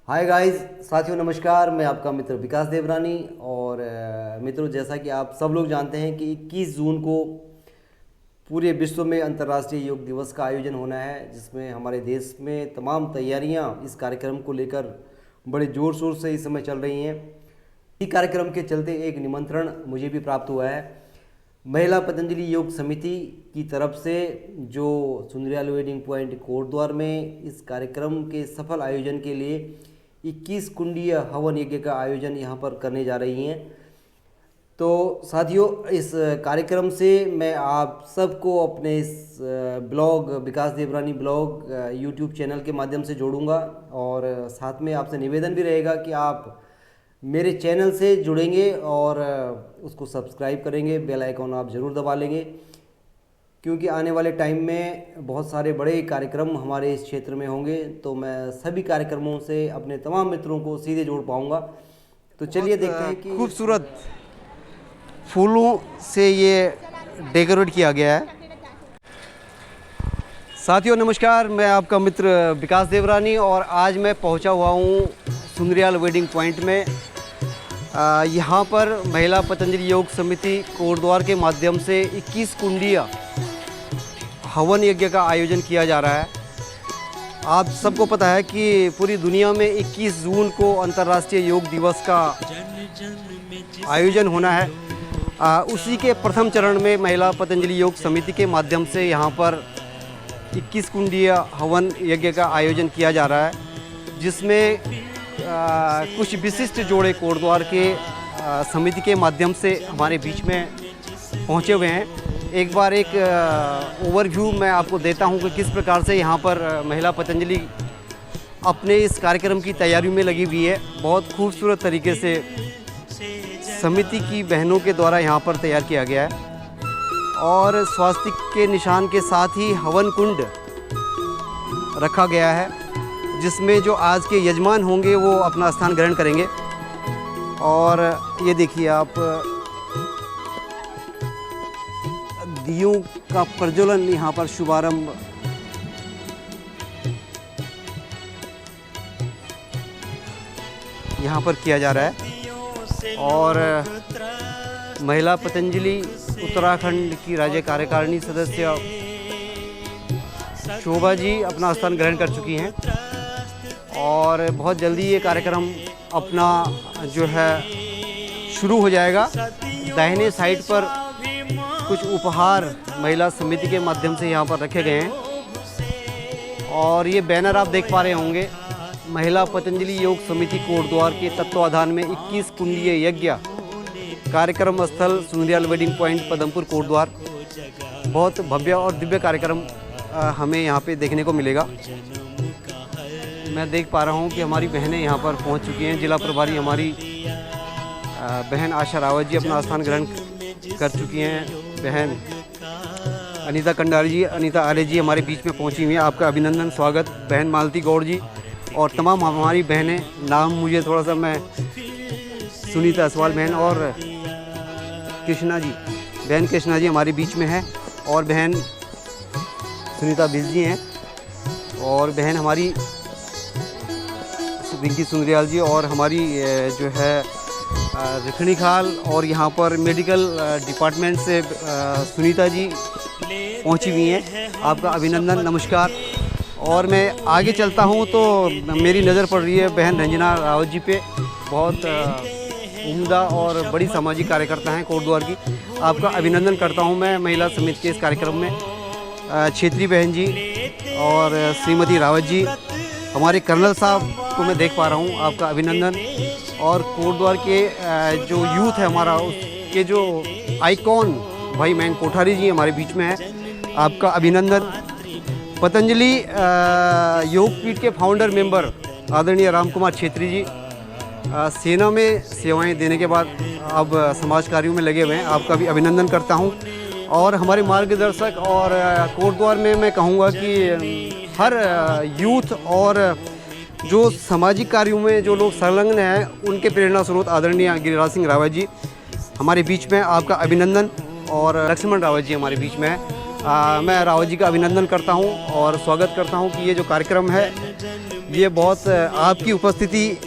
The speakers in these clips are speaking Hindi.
हाय गाइस, साथियों नमस्कार। मैं आपका मित्र विकास देवरानी। और मित्रों, जैसा कि आप सब लोग जानते हैं कि 21 जून को पूरे विश्व में अंतर्राष्ट्रीय योग दिवस का आयोजन होना है, जिसमें हमारे देश में तमाम तैयारियां इस कार्यक्रम को लेकर बड़े ज़ोर शोर से इस समय चल रही हैं। इसी कार्यक्रम के चलते एक निमंत्रण मुझे भी प्राप्त हुआ है। महिला पतंजलि योग समिति की तरफ से, जो सुंदरयाल वेडिंग पॉइंट कोटद्वार में इस कार्यक्रम के सफल आयोजन के लिए 21 कुंडीय हवन यज्ञ का आयोजन यहाँ पर करने जा रही हैं। तो साथियों, इस कार्यक्रम से मैं आप सबको अपने इस ब्लॉग विकास देवरानी ब्लॉग यूट्यूब चैनल के माध्यम से जोड़ूंगा। और साथ में आपसे निवेदन भी रहेगा कि आप मेरे चैनल से जुड़ेंगे और उसको सब्सक्राइब करेंगे, बेल आइकॉन आप ज़रूर दबा लेंगे, क्योंकि आने वाले टाइम में बहुत सारे बड़े कार्यक्रम हमारे इस क्षेत्र में होंगे। तो मैं सभी कार्यक्रमों से अपने तमाम मित्रों को सीधे जोड़ पाऊंगा। तो चलिए देखते हैं कि खूबसूरत फूलों से ये डेकोरेट किया गया है। साथियों नमस्कार, मैं आपका मित्र विकास देवरानी और आज मैं पहुंचा हुआ हूं सुंदरयाल वेडिंग पॉइंट में। यहाँ पर महिला पतंजलि योग समिति कोटद्वार के माध्यम से 21 कुंडीय हवन यज्ञ का आयोजन किया जा रहा है। आप सबको पता है कि पूरी दुनिया में 21 जून को अंतर्राष्ट्रीय योग दिवस का आयोजन होना है। उसी के प्रथम चरण में महिला पतंजलि योग समिति के माध्यम से यहाँ पर 21 कुंडीय हवन यज्ञ का आयोजन किया जा रहा है, जिसमें कुछ विशिष्ट जोड़े कोटद्वार के समिति के माध्यम से हमारे बीच में पहुँचे हुए हैं। एक बार एक ओवरव्यू मैं आपको देता हूं कि किस प्रकार से यहाँ पर महिला पतंजलि अपने इस कार्यक्रम की तैयारी में लगी हुई है। बहुत खूबसूरत तरीके से समिति की बहनों के द्वारा यहाँ पर तैयार किया गया है और स्वास्तिक के निशान के साथ ही हवन कुंड रखा गया है, जिसमें जो आज के यजमान होंगे वो अपना स्थान ग्रहण करेंगे। और ये देखिए आप, दियों का प्रज्वलन यहाँ पर शुभारंभ यहाँ पर किया जा रहा है। और महिला पतंजलि उत्तराखंड की राज्य कार्यकारिणी सदस्य शोभा जी अपना स्थान ग्रहण कर चुकी हैं और बहुत जल्दी ये कार्यक्रम अपना जो है शुरू हो जाएगा। दाहिने साइड पर कुछ उपहार महिला समिति के माध्यम से यहाँ पर रखे गए हैं और ये बैनर आप देख पा रहे होंगे, महिला पतंजलि योग समिति कोटद्वार के तत्वाधान में 21 कुंडीय यज्ञ कार्यक्रम स्थल सुंदरयाल वेडिंग पॉइंट पदमपुर कोटद्वार। बहुत भव्य और दिव्य कार्यक्रम हमें यहाँ पे देखने को मिलेगा। मैं देख पा रहा हूँ कि हमारी बहनें यहाँ पर पहुँच चुकी हैं। जिला प्रभारी हमारी बहन आशा रावत जी अपना स्थान ग्रहण कर चुकी हैं। बहन अनीता कंडारी जी, अनीता आर्य जी हमारे बीच में पहुंची हुई हैं। आपका अभिनंदन, स्वागत। बहन मालती गौड़ जी और तमाम हमारी बहनें, नाम मुझे थोड़ा सा, मैं सुनीता असवाल बहन और कृष्णा जी, बहन कृष्णा जी हमारे बीच में है और बहन सुनीता बिज जी हैं और बहन हमारी विंकी सुंदरयाल जी और हमारी जो है रिखणी खाल और यहाँ पर मेडिकल डिपार्टमेंट से सुनीता जी पहुँची हुई हैं। आपका अभिनंदन, नमस्कार। और मैं आगे चलता हूँ तो मेरी नज़र पड़ रही है बहन रंजना रावत जी पे। बहुत उम्दा और बड़ी सामाजिक कार्यकर्ता हैं कोटद्वार की। आपका अभिनंदन करता हूँ मैं महिला समिति के इस कार्यक्रम में। क्षेत्रीय बहन जी और श्रीमती रावत जी, हमारे कर्नल साहब को मैं देख पा रहा हूँ, आपका अभिनंदन। और कोटद्वार के जो यूथ है हमारा, उसके जो आइकॉन भाई मैन कोठारी जी हमारे बीच में है, आपका अभिनंदन। पतंजलि योगपीठ के फाउंडर मेंबर आदरणीय राम कुमार छेत्री जी, सेना में सेवाएं देने के बाद अब समाज कार्यों में लगे हुए हैं, आपका भी अभिनंदन करता हूं। और हमारे मार्गदर्शक और कोटद्वार में मैं कहूँगा कि हर यूथ और जो सामाजिक कार्यों में जो लोग संलग्न हैं, उनके प्रेरणा स्रोत आदरणीय गिरिराज सिंह रावत जी हमारे बीच में, आपका अभिनंदन। और लक्ष्मण रावत जी हमारे बीच में है। मैं रावत जी का अभिनंदन करता हूं और स्वागत करता हूं कि ये जो कार्यक्रम है ये बहुत आपकी उपस्थिति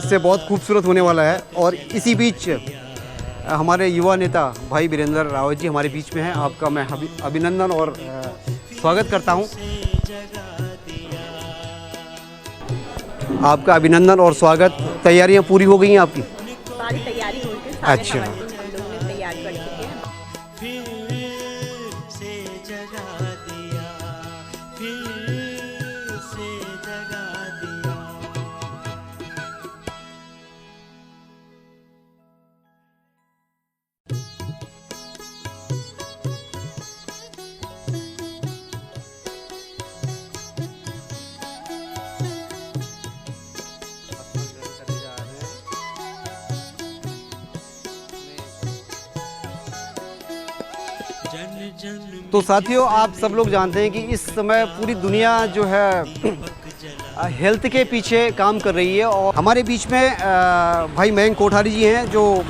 से बहुत खूबसूरत होने वाला है। और इसी बीच हमारे युवा नेता भाई वीरेंद्र रावत जी हमारे बीच में हैं। आपका मैं अभिनंदन और स्वागत करता हूं। आपका अभिनंदन और स्वागत। तैयारियां पूरी हो गई हैं आपकी? सारी तैयारी हो गई, सारे अच्छा। हमारे टीम हम लोगों ने तैयार कर चुके हैं। फिर से जगा दिया, फिर से जगा दिया। जन जन तो साथियों, आप सब लोग जानते हैं कि इस समय पूरी दुनिया जो है हेल्थ के पीछे काम कर रही है। और हमारे बीच में भाई मयंक कोठारी जी हैं जो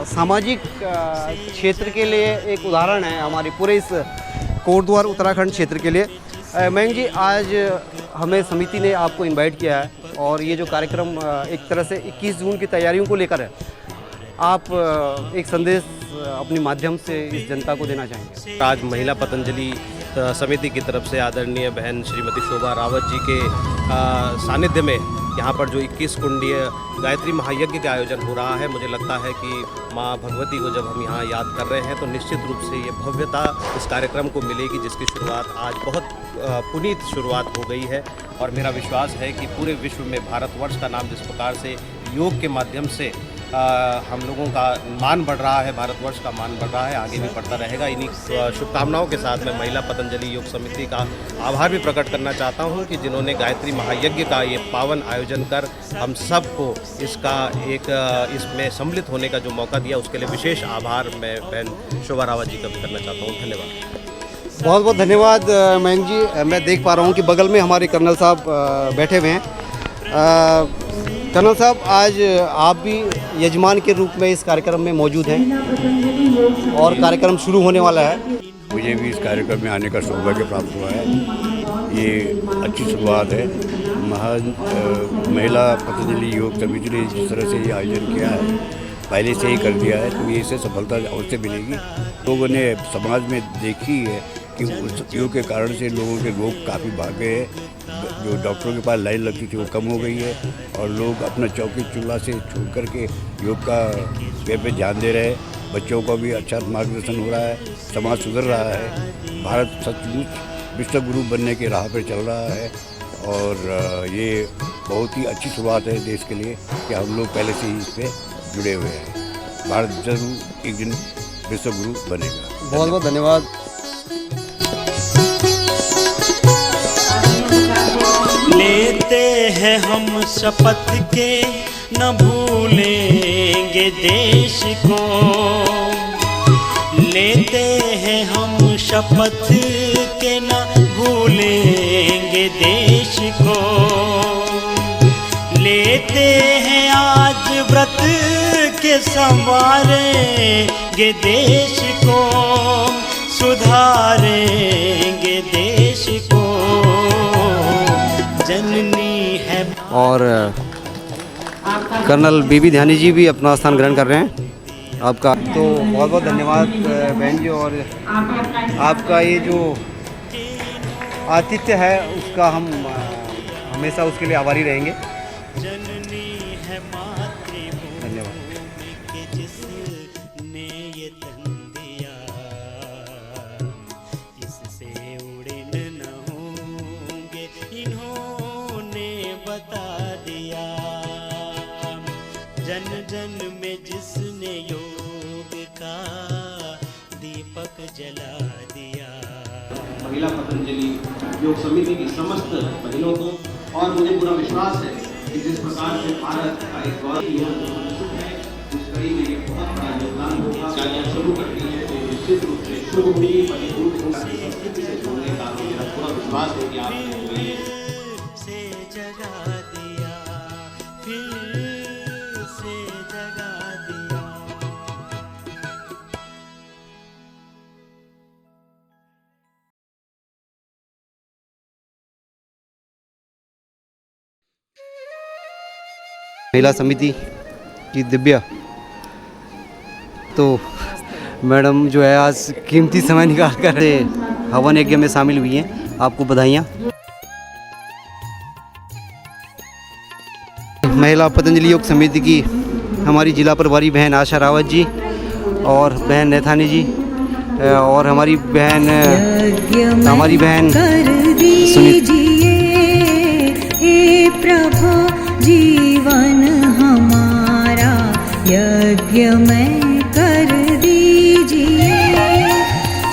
सामाजिक क्षेत्र के लिए एक उदाहरण है हमारे पूरे इस कोटद्वार उत्तराखंड क्षेत्र के लिए। मयंक जी, आज हमें समिति ने आपको इनवाइट किया है और ये जो कार्यक्रम एक तरह से 21 जून की तैयारियों को लेकर है, आप एक संदेश अपने माध्यम से इस जनता को देना चाहेंगे? आज महिला पतंजलि समिति की तरफ से आदरणीय बहन श्रीमती शोभा रावत जी के सानिध्य में यहाँ पर जो 21 कुंडीय गायत्री महायज्ञ का आयोजन हो रहा है, मुझे लगता है कि माँ भगवती को जब हम यहाँ याद कर रहे हैं तो निश्चित रूप से ये भव्यता इस कार्यक्रम को मिलेगी, जिसकी शुरुआत आज बहुत पुनीत शुरुआत हो गई है। और मेरा विश्वास है कि पूरे विश्व में भारतवर्ष का नाम जिस प्रकार से योग के माध्यम से हम लोगों का मान बढ़ रहा है, भारतवर्ष का मान बढ़ रहा है, आगे भी बढ़ता रहेगा। इन्हीं शुभकामनाओं के साथ मैं महिला पतंजलि योग समिति का आभार भी प्रकट करना चाहता हूं कि जिन्होंने गायत्री महायज्ञ का ये पावन आयोजन कर हम सबको इसका एक इसमें सम्मिलित होने का जो मौका दिया, उसके लिए विशेष आभार मैं बहन शोभा रावत जी का भी करना चाहता हूँ। धन्यवाद। बहुत बहुत धन्यवाद मयंक जी। मैं देख पा रहा हूँ कि बगल में हमारे कर्नल साहब बैठे हुए हैं। कर्नल साहब, आज आप भी यजमान के रूप में इस कार्यक्रम में मौजूद हैं और कार्यक्रम शुरू होने वाला है। मुझे भी इस कार्यक्रम में आने का सौभाग्य प्राप्त हुआ है। ये अच्छी शुरुआत है। महान महिला पतंजलि योग समिति ने जिस तरह से ये आयोजन किया है, पहले से ही कर दिया है, तो ये इससे सफलता अवश्य मिलेगी। लोगों ने समाज में देखी है कि उस योग के कारण से लोगों के रोग काफ़ी भाग गए हैं। जो डॉक्टरों के पास लाइन लगती थी वो कम हो गई है और लोग अपना चौकी चूल्हा से छोड़ करके योग का पे ध्यान दे रहे हैं। बच्चों को भी अच्छा मार्गदर्शन हो रहा है, समाज सुधर रहा है। भारत सचमुच विश्व गुरु बनने की राह पर चल रहा है और ये बहुत ही अच्छी शुरुआत है देश के लिए कि हम लोग पहले से ही इस पर जुड़े हुए हैं। भारत जरूर एक दिन विश्व गुरु बनेगा। बहुत बहुत धन्यवाद। लेते हैं हम शपथ के न भूलेंगे देश को, लेते हैं हम शपथ के न भूलेंगे देश को, लेते हैं आज व्रत के संवारेंगे देश को, सुधारेंगे देश को, जननी है। और कर्नल बीबी ध्यानी जी भी अपना स्थान ग्रहण कर रहे हैं। आपका तो बहुत बहुत धन्यवाद बहन जी। और आपका ये जो आतिथ्य है उसका हम हमेशा उसके लिए आभारी रहेंगे। जननी है मातृभूमि धन्यवाद। के जिसने ये तन दिया, इससे उड़न न होंगे इन्होंने बता दिया। जन जन में जिसने योग का दीपक जला दिया। महिला पतंजलि योग समिति की समस्त महिलाओं को, और मुझे पूरा विश्वास है कि जिस प्रकार से भारत का एक गौरव योग जो उत्सुक है, उस कड़ी में ये बहुत बड़ा योगदान होगा। कार्य शुरू करनी है तो निश्चित रूप से शुभ होगी, मजबूत होगा। संस्कृति से जोड़ने का मेरा पूरा विश्वास है कि आप से जगा दिया, फिर से जगा महिला समिति की दिव्या। तो मैडम जो है आज कीमती समय निकाल कर हवन यज्ञ में शामिल हुई हैं, आपको बधाइयाँ। महिला पतंजलि योग समिति की हमारी जिला प्रभारी बहन आशा रावत जी और बहन नैथानी जी और हमारी बहन सुनीता। हे प्रभु जीवन हमारा यज्ञ में कर दीजिए।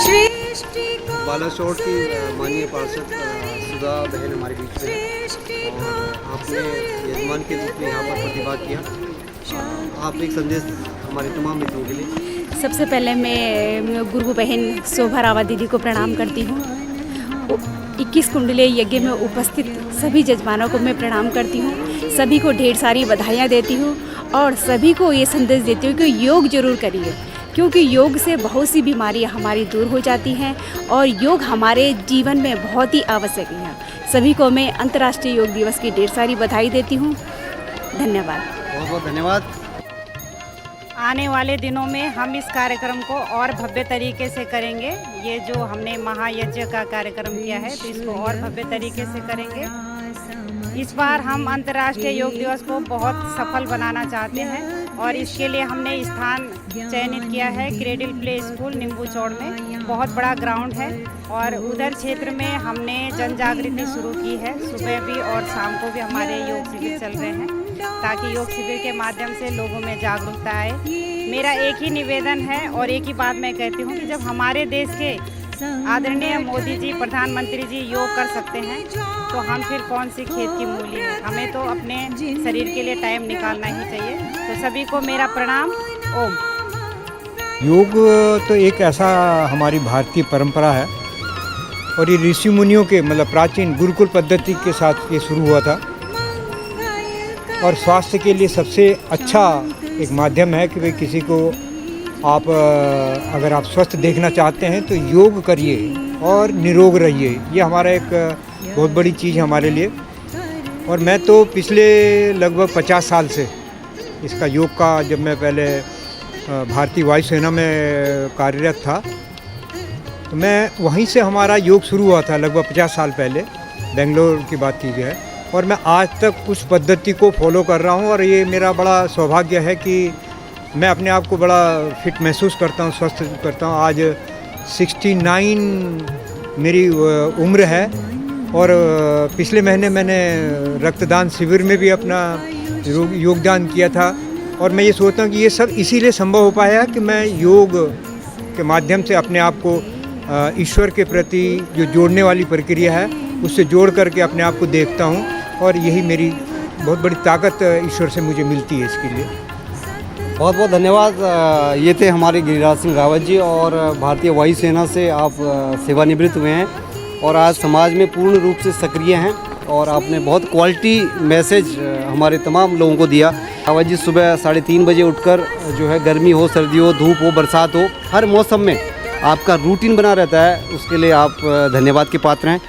सृष्टि को बालासोर की माननीय पार्षद सुधा बहन हमारे बीच में हैं और आपने यजमान के रूप में यहाँ पर प्रतिभाग किया। आप एक संदेश हमारे तमाम मित्रों के लिए। सबसे पहले मैं गुरु बहन शोभा रावत दीदी को प्रणाम करती हूँ। 21 कुंडली यज्ञ में उपस्थित सभी जजमानों को मैं प्रणाम करती हूँ। सभी को ढेर सारी बधाइयाँ देती हूँ और सभी को ये संदेश देती हूँ कि योग जरूर करिए, क्योंकि योग से बहुत सी बीमारियाँ हमारी दूर हो जाती हैं और योग हमारे जीवन में बहुत ही आवश्यक है। सभी को मैं अंतर्राष्ट्रीय योग दिवस की ढेर सारी बधाई देती हूँ। धन्यवाद। बहुत बहुत धन्यवाद। आने वाले दिनों में हम इस कार्यक्रम को और भव्य तरीके से करेंगे। ये जो हमने महायज्ञ का कार्यक्रम किया है तो इसको और भव्य तरीके से करेंगे। इस बार हम अंतर्राष्ट्रीय योग दिवस को बहुत सफल बनाना चाहते हैं और इसके लिए हमने स्थान चयनित किया है क्रेडिल प्ले स्कूल नींबू चौड़ में। बहुत बड़ा ग्राउंड है और उधर क्षेत्र में हमने जन जागृति शुरू की है। सुबह भी और शाम को भी हमारे योग शिविर चल रहे हैं ताकि योग शिविर के माध्यम से लोगों में जागरूकता आए। मेरा एक ही निवेदन है और एक ही बात मैं कहती हूँ कि जब हमारे देश के आदरणीय मोदी जी प्रधानमंत्री जी योग कर सकते हैं तो हम फिर कौन सी खेत की मूली है। हमें तो अपने शरीर के लिए टाइम निकालना ही चाहिए। तो सभी को मेरा प्रणाम। ओम। योग तो एक ऐसा हमारी भारतीय परंपरा है और ये ऋषि मुनियों के मतलब प्राचीन गुरुकुल पद्धति के साथ ये शुरू हुआ था और स्वास्थ्य के लिए सबसे अच्छा एक माध्यम है कि भाई किसी को आप अगर आप स्वस्थ देखना चाहते हैं तो योग करिए और निरोग रहिए। ये हमारा एक बहुत बड़ी चीज़ है हमारे लिए। और मैं तो पिछले लगभग 50 साल से इसका योग का, जब मैं पहले भारतीय वायुसेना में कार्यरत था तो मैं वहीं से हमारा योग शुरू हुआ था लगभग 50 साल पहले, बेंगलोर की बात की जाए। और मैं आज तक उस पद्धति को फॉलो कर रहा हूँ और ये मेरा बड़ा सौभाग्य है कि मैं अपने आप को बड़ा फिट महसूस करता हूँ, स्वस्थ करता हूँ। आज 69 मेरी उम्र है और पिछले महीने मैंने रक्तदान शिविर में भी अपना योगदान किया था। और मैं ये सोचता हूँ कि ये सब इसीलिए संभव हो पाया कि मैं योग के माध्यम से अपने आप को ईश्वर के प्रति जो जोड़ने वाली प्रक्रिया है उससे जोड़ करके अपने आप को देखता हूँ और यही मेरी बहुत बड़ी ताकत ईश्वर से मुझे मिलती है। इसके लिए बहुत बहुत धन्यवाद। ये थे हमारे गिरिराज सिंह रावत जी और भारतीय वायुसेना से आप सेवानिवृत्त हुए हैं और आज समाज में पूर्ण रूप से सक्रिय हैं और आपने बहुत क्वालिटी मैसेज हमारे तमाम लोगों को दिया। रावत जी सुबह 3:30 बजे उठकर जो है गर्मी हो, सर्दी हो, धूप हो, बरसात हो, हर मौसम में आपका रूटीन बना रहता है, उसके लिए आप धन्यवाद के पात्र हैं।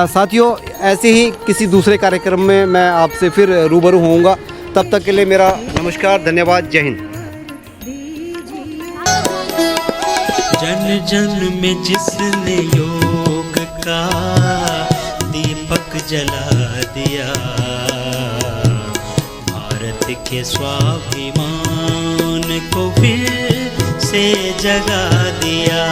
साथियों, ऐसे ही किसी दूसरे कार्यक्रम में मैं आपसे फिर रूबरू होऊंगा। तब तक के लिए मेरा नमस्कार, धन्यवाद, जय हिंद। जन जन में जिसने योग का दीपक जला दिया, भारत के स्वाभिमान को फिर से जगा दिया।